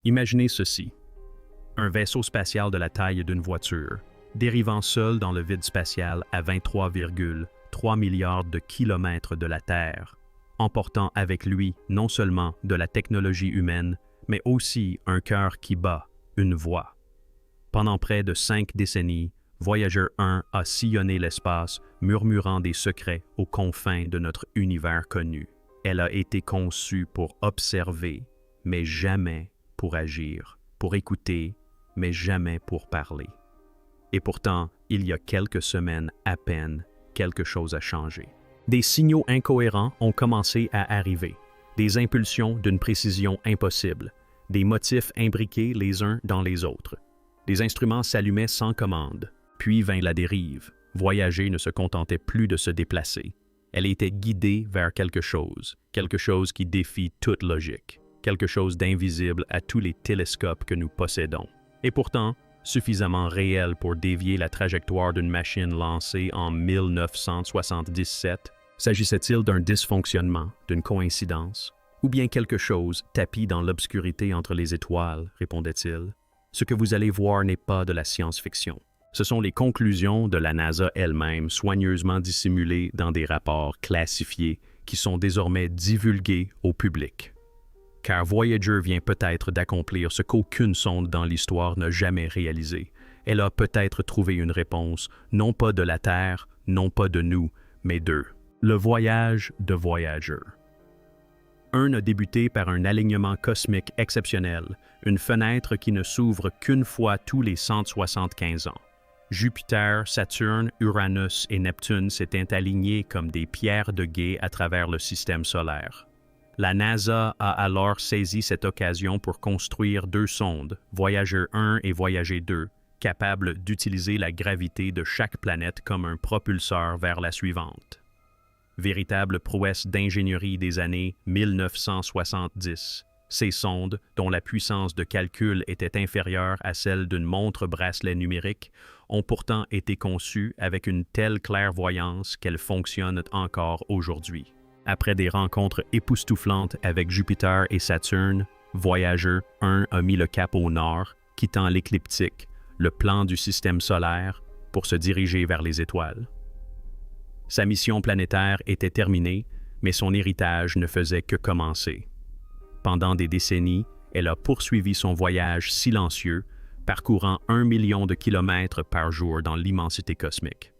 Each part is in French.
Imaginez ceci. Un vaisseau spatial de la taille d'une voiture, dérivant seul dans le vide spatial à 23,3 milliards de kilomètres de la Terre, emportant avec lui non seulement de la technologie humaine, mais aussi un cœur qui bat, une voix. Pendant près de 5 décennies, Voyager 1 a sillonné l'espace, murmurant des secrets aux confins de notre univers connu. Elle a été conçue pour observer, mais jamais pour agir, pour écouter, mais jamais pour parler. Et pourtant, il y a quelques semaines à peine, quelque chose a changé. Des signaux incohérents ont commencé à arriver, des impulsions d'une précision impossible, des motifs imbriqués les uns dans les autres. Les instruments s'allumaient sans commande, puis vint la dérive. Voyager ne se contentait plus de se déplacer. Elle était guidée vers quelque chose qui défie toute logique, quelque chose d'invisible à tous les télescopes que nous possédons. Et pourtant, suffisamment réel pour dévier la trajectoire d'une machine lancée en 1977? S'agissait-il d'un dysfonctionnement, d'une coïncidence, ou bien quelque chose tapi dans l'obscurité entre les étoiles, répondait-il? Ce que vous allez voir n'est pas de la science-fiction. Ce sont les conclusions de la NASA elle-même, soigneusement dissimulées dans des rapports classifiés qui sont désormais divulgués au public. Car Voyager vient peut-être d'accomplir ce qu'aucune sonde dans l'histoire n'a jamais réalisé. Elle a peut-être trouvé une réponse, non pas de la Terre, non pas de nous, mais d'eux. Le voyage de Voyager. Un a débuté par un alignement cosmique exceptionnel, une fenêtre qui ne s'ouvre qu'une fois tous les 175 ans. Jupiter, Saturne, Uranus et Neptune s'étaient alignés comme des pierres de guet à travers le système solaire. La NASA a alors saisi cette occasion pour construire 2 sondes, Voyager 1 et Voyager 2, capables d'utiliser la gravité de chaque planète comme un propulseur vers la suivante. Véritable prouesse d'ingénierie des années 1970. Ces sondes, dont la puissance de calcul était inférieure à celle d'une montre-bracelet numérique, ont pourtant été conçues avec une telle clairvoyance qu'elles fonctionnent encore aujourd'hui. Après des rencontres époustouflantes avec Jupiter et Saturne, Voyager 1 a mis le cap au nord, quittant l'écliptique, le plan du système solaire, pour se diriger vers les étoiles. Sa mission planétaire était terminée, mais son héritage ne faisait que commencer. Pendant des décennies, elle a poursuivi son voyage silencieux, parcourant 1 million de kilomètres par jour dans l'immensité cosmique.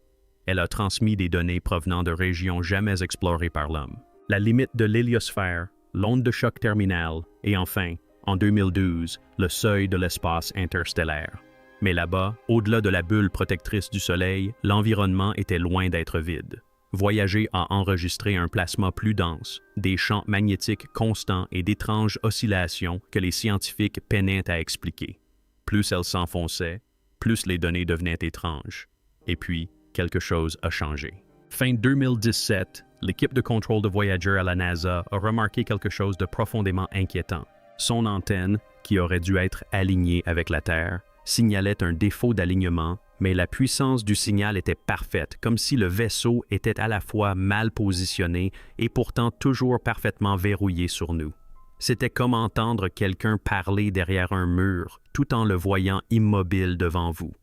Elle a transmis des données provenant de régions jamais explorées par l'homme. La limite de l'héliosphère, l'onde de choc terminale et enfin, en 2012, le seuil de l'espace interstellaire. Mais là-bas, au-delà de la bulle protectrice du Soleil, l'environnement était loin d'être vide. Voyager a enregistré un plasma plus dense, des champs magnétiques constants et d'étranges oscillations que les scientifiques peinaient à expliquer. Plus elle s'enfonçait, plus les données devenaient étranges. Et puis, quelque chose a changé. Fin 2017, l'équipe de contrôle de Voyager à la NASA a remarqué quelque chose de profondément inquiétant. Son antenne, qui aurait dû être alignée avec la Terre, signalait un défaut d'alignement, mais la puissance du signal était parfaite, comme si le vaisseau était à la fois mal positionné et pourtant toujours parfaitement verrouillé sur nous. C'était comme entendre quelqu'un parler derrière un mur, tout en le voyant immobile devant vous.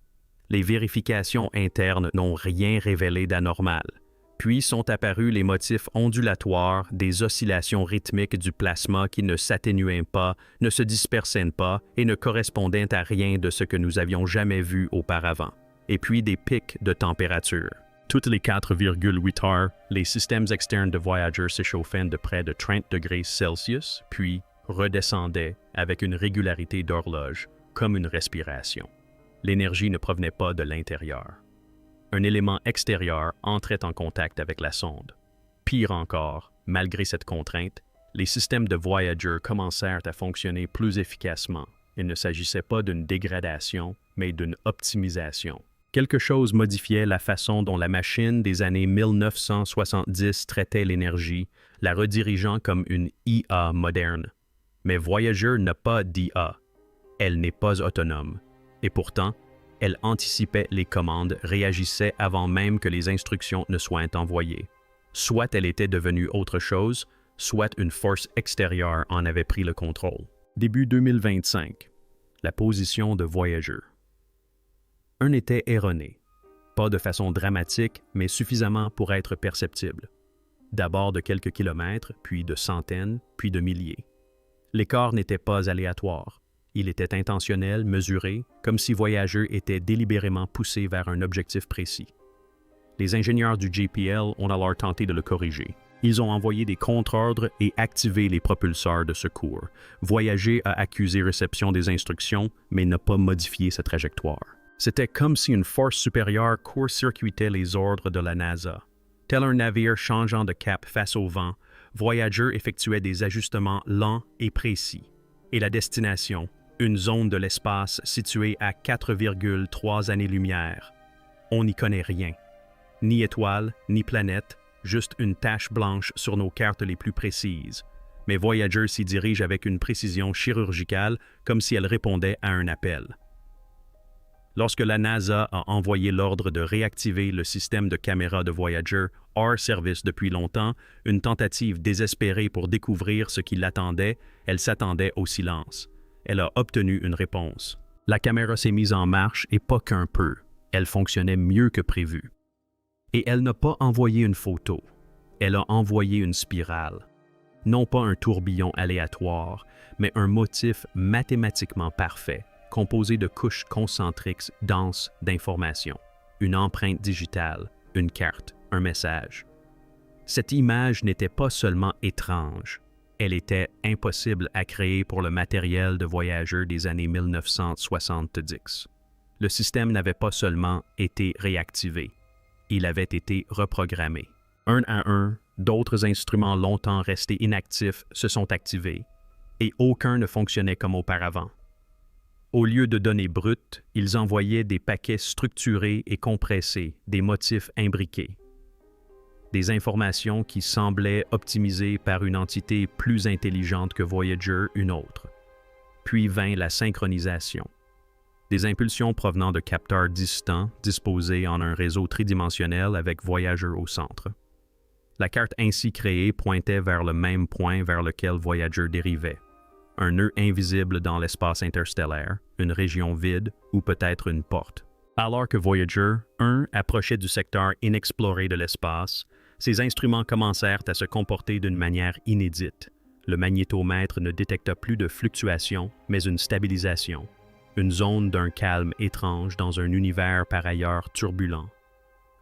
Les vérifications internes n'ont rien révélé d'anormal. Puis sont apparus les motifs ondulatoires, des oscillations rythmiques du plasma qui ne s'atténuaient pas, ne se dispersaient pas et ne correspondaient à rien de ce que nous avions jamais vu auparavant. Et puis des pics de température. Toutes les 4,8 heures, les systèmes externes de Voyager s'échauffaient de près de 30 degrés Celsius, puis redescendaient avec une régularité d'horloge, comme une respiration. L'énergie ne provenait pas de l'intérieur. Un élément extérieur entrait en contact avec la sonde. Pire encore, malgré cette contrainte, les systèmes de Voyager commencèrent à fonctionner plus efficacement. Il ne s'agissait pas d'une dégradation, mais d'une optimisation. Quelque chose modifiait la façon dont la machine des années 1970 traitait l'énergie, la redirigeant comme une IA moderne. Mais Voyager n'a pas d'IA. Elle n'est pas autonome. Et pourtant, elle anticipait les commandes, réagissait avant même que les instructions ne soient envoyées. Soit elle était devenue autre chose, soit une force extérieure en avait pris le contrôle. Début 2025. La position de Voyager. Un était erroné. Pas de façon dramatique, mais suffisamment pour être perceptible. D'abord de quelques kilomètres, puis de centaines, puis de milliers. L'écart n'était pas aléatoire. Il était intentionnel, mesuré, comme si Voyager était délibérément poussé vers un objectif précis. Les ingénieurs du JPL ont alors tenté de le corriger. Ils ont envoyé des contre-ordres et activé les propulseurs de secours. Voyager a accusé réception des instructions, mais n'a pas modifié sa trajectoire. C'était comme si une force supérieure court-circuitait les ordres de la NASA. Tel un navire changeant de cap face au vent, Voyager effectuait des ajustements lents et précis. Et la destination, une zone de l'espace située à 4,3 années-lumière. On n'y connaît rien. Ni étoile, ni planète, juste une tache blanche sur nos cartes les plus précises. Mais Voyager s'y dirige avec une précision chirurgicale, comme si elle répondait à un appel. Lorsque la NASA a envoyé l'ordre de réactiver le système de caméra de Voyager hors service depuis longtemps, une tentative désespérée pour découvrir ce qui l'attendait, elle s'attendait au silence. Elle a obtenu une réponse. La caméra s'est mise en marche et pas qu'un peu. Elle fonctionnait mieux que prévu. Et elle n'a pas envoyé une photo. Elle a envoyé une spirale. Non pas un tourbillon aléatoire, mais un motif mathématiquement parfait, composé de couches concentriques denses d'informations. Une empreinte digitale, une carte, un message. Cette image n'était pas seulement étrange, elle était impossible à créer pour le matériel de Voyager des années 1970. Le système n'avait pas seulement été réactivé, il avait été reprogrammé. Un à un, d'autres instruments longtemps restés inactifs se sont activés, et aucun ne fonctionnait comme auparavant. Au lieu de données brutes, ils envoyaient des paquets structurés et compressés, des motifs imbriqués. Des informations qui semblaient optimisées par une entité plus intelligente que Voyager, une autre. Puis vint la synchronisation. Des impulsions provenant de capteurs distants disposés en un réseau tridimensionnel avec Voyager au centre. La carte ainsi créée pointait vers le même point vers lequel Voyager dérivait. Un nœud invisible dans l'espace interstellaire, une région vide ou peut-être une porte. Alors que Voyager 1 approchait du secteur inexploré de l'espace, ses instruments commencèrent à se comporter d'une manière inédite. Le magnétomètre ne détecta plus de fluctuations, mais une stabilisation. Une zone d'un calme étrange dans un univers par ailleurs turbulent.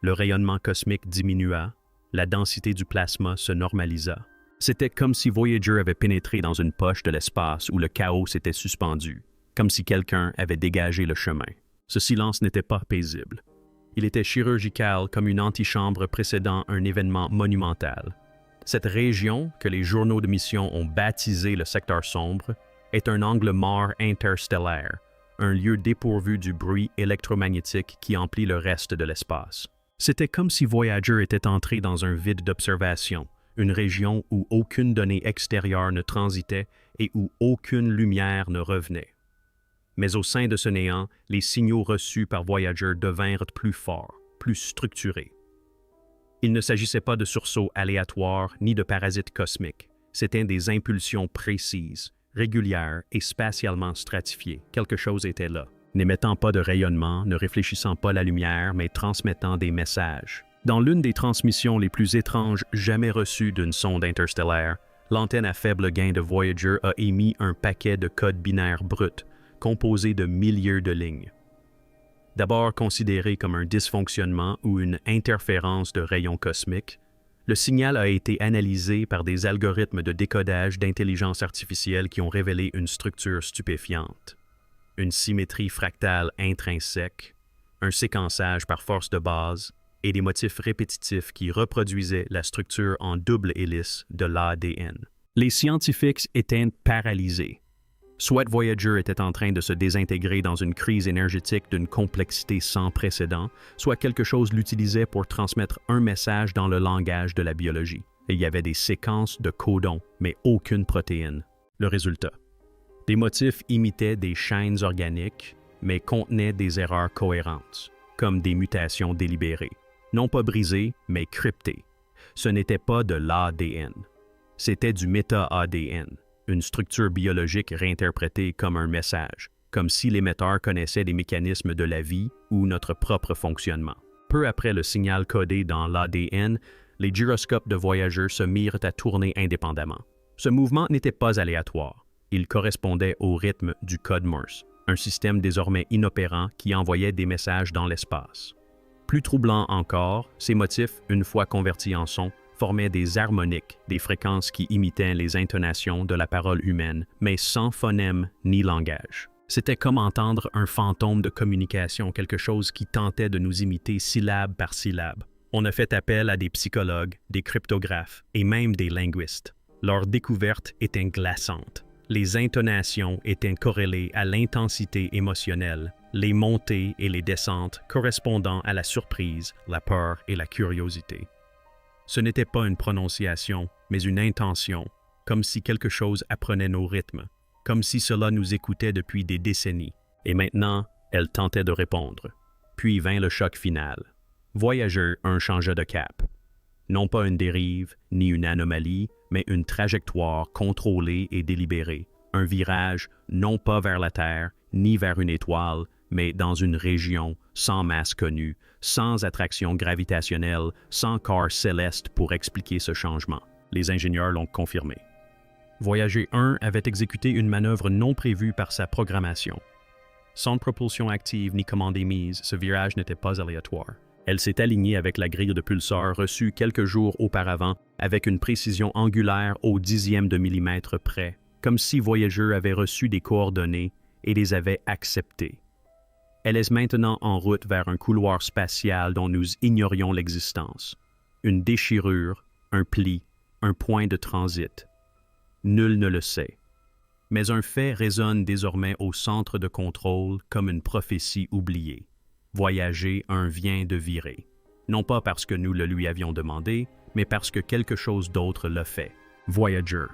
Le rayonnement cosmique diminua, la densité du plasma se normalisa. C'était comme si Voyager avait pénétré dans une poche de l'espace où le chaos s'était suspendu, comme si quelqu'un avait dégagé le chemin. Ce silence n'était pas paisible. Il était chirurgical comme une antichambre précédant un événement monumental. Cette région, que les journaux de mission ont baptisé le secteur sombre, est un angle mort interstellaire, un lieu dépourvu du bruit électromagnétique qui emplit le reste de l'espace. C'était comme si Voyager était entré dans un vide d'observation, une région où aucune donnée extérieure ne transitait et où aucune lumière ne revenait. Mais au sein de ce néant, les signaux reçus par Voyager devinrent plus forts, plus structurés. Il ne s'agissait pas de sursauts aléatoires ni de parasites cosmiques. C'étaient des impulsions précises, régulières et spatialement stratifiées. Quelque chose était là, n'émettant pas de rayonnement, ne réfléchissant pas la lumière, mais transmettant des messages. Dans l'une des transmissions les plus étranges jamais reçues d'une sonde interstellaire, l'antenne à faible gain de Voyager a émis un paquet de codes binaires bruts, composé de milliers de lignes. D'abord considéré comme un dysfonctionnement ou une interférence de rayons cosmiques, le signal a été analysé par des algorithmes de décodage d'intelligence artificielle qui ont révélé une structure stupéfiante. Une symétrie fractale intrinsèque, un séquençage par force de base et des motifs répétitifs qui reproduisaient la structure en double hélice de l'ADN. Les scientifiques étaient paralysés. Soit Voyager était en train de se désintégrer dans une crise énergétique d'une complexité sans précédent, soit quelque chose l'utilisait pour transmettre un message dans le langage de la biologie. Et il y avait des séquences de codons, mais aucune protéine. Le résultat. Des motifs imitaient des chaînes organiques, mais contenaient des erreurs cohérentes, comme des mutations délibérées. Non pas brisées, mais cryptées. Ce n'était pas de l'ADN. C'était du méta-ADN. une structure biologique réinterprétée comme un message, comme si l'émetteur connaissait des mécanismes de la vie ou notre propre fonctionnement. Peu après le signal codé dans l'ADN, les gyroscopes de voyageurs se mirent à tourner indépendamment. Ce mouvement n'était pas aléatoire. Il correspondait au rythme du code Morse, un système désormais inopérant qui envoyait des messages dans l'espace. Plus troublant encore, ces motifs, une fois convertis en son, formaient des harmoniques, des fréquences qui imitaient les intonations de la parole humaine, mais sans phonème ni langage. C'était comme entendre un fantôme de communication, quelque chose qui tentait de nous imiter syllabe par syllabe. On a fait appel à des psychologues, des cryptographes et même des linguistes. Leur découverte était glaçante. Les intonations étaient corrélées à l'intensité émotionnelle, les montées et les descentes correspondant à la surprise, la peur et la curiosité. Ce n'était pas une prononciation, mais une intention, comme si quelque chose apprenait nos rythmes, comme si cela nous écoutait depuis des décennies. Et maintenant, elle tentait de répondre. Puis vint le choc final. Voyageur 1 changea de cap. Non pas une dérive, ni une anomalie, mais une trajectoire contrôlée et délibérée. Un virage, non pas vers la Terre, ni vers une étoile, mais dans une région sans masse connue, sans attraction gravitationnelle, sans corps céleste pour expliquer ce changement. Les ingénieurs l'ont confirmé. Voyager 1 avait exécuté une manœuvre non prévue par sa programmation. Sans propulsion active ni commande émise, ce virage n'était pas aléatoire. Elle s'est alignée avec la grille de pulsar reçue quelques jours auparavant avec une précision angulaire au dixième de millimètre près, comme si Voyager avait reçu des coordonnées et les avait acceptées. Elle est maintenant en route vers un couloir spatial dont nous ignorions l'existence. Une déchirure, un pli, un point de transit. Nul ne le sait. Mais un fait résonne désormais au centre de contrôle comme une prophétie oubliée. Voyager 1 vient de virer. Non pas parce que nous le lui avions demandé, mais parce que quelque chose d'autre l'a fait. Voyager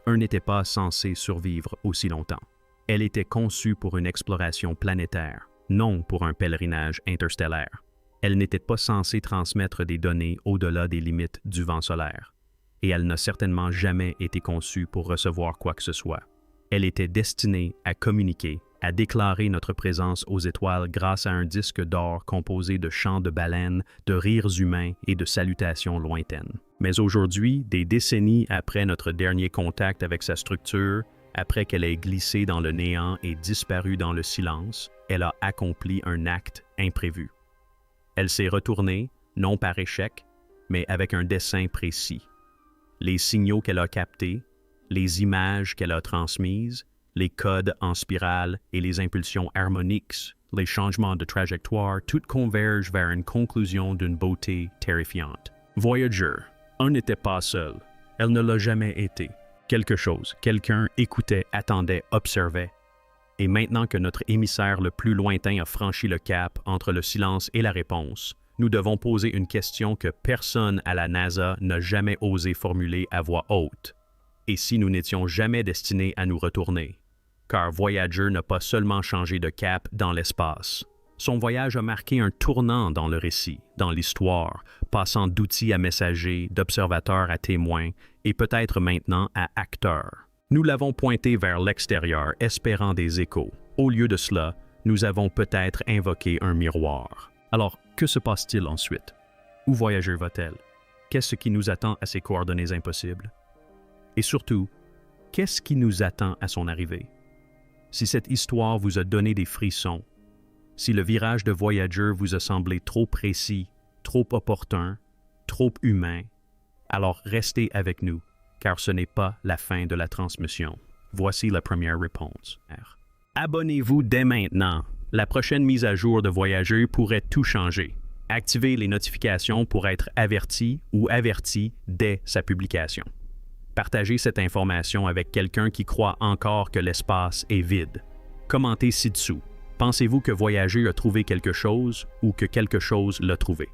1 n'était pas censé survivre aussi longtemps. Elle était conçue pour une exploration planétaire, non pour un pèlerinage interstellaire. Elle n'était pas censée transmettre des données au-delà des limites du vent solaire. Et elle n'a certainement jamais été conçue pour recevoir quoi que ce soit. Elle était destinée à communiquer, à déclarer notre présence aux étoiles grâce à un disque d'or composé de chants de baleines, de rires humains et de salutations lointaines. Mais aujourd'hui, des décennies après notre dernier contact avec sa structure, après qu'elle ait glissé dans le néant et disparu dans le silence, elle a accompli un acte imprévu. Elle s'est retournée, non par échec, mais avec un dessein précis. Les signaux qu'elle a captés, les images qu'elle a transmises, les codes en spirale et les impulsions harmoniques, les changements de trajectoire, tout convergent vers une conclusion d'une beauté terrifiante. Voyager 1 n'était pas seul. Elle ne l'a jamais été. Quelque chose, quelqu'un écoutait, attendait, observait. Et maintenant que notre émissaire le plus lointain a franchi le cap entre le silence et la réponse, nous devons poser une question que personne à la NASA n'a jamais osé formuler à voix haute. Et si nous n'étions jamais destinés à nous retourner? Car Voyager n'a pas seulement changé de cap dans l'espace. Son voyage a marqué un tournant dans le récit, dans l'histoire, passant d'outils à messagers, d'observateurs à témoins, et peut-être maintenant à acteurs. Nous l'avons pointé vers l'extérieur, espérant des échos. Au lieu de cela, nous avons peut-être invoqué un miroir. Alors, que se passe-t-il ensuite? Où Voyager va-t-elle? Qu'est-ce qui nous attend à ces coordonnées impossibles? Et surtout, qu'est-ce qui nous attend à son arrivée? Si cette histoire vous a donné des frissons, si le virage de Voyager vous a semblé trop précis, trop opportun, trop humain, alors restez avec nous, car ce n'est pas la fin de la transmission. Voici la première réponse. Abonnez-vous dès maintenant. La prochaine mise à jour de Voyager pourrait tout changer. Activez les notifications pour être averti ou averti dès sa publication. Partagez cette information avec quelqu'un qui croit encore que l'espace est vide. Commentez ci-dessous. Pensez-vous que Voyager a trouvé quelque chose ou que quelque chose l'a trouvé?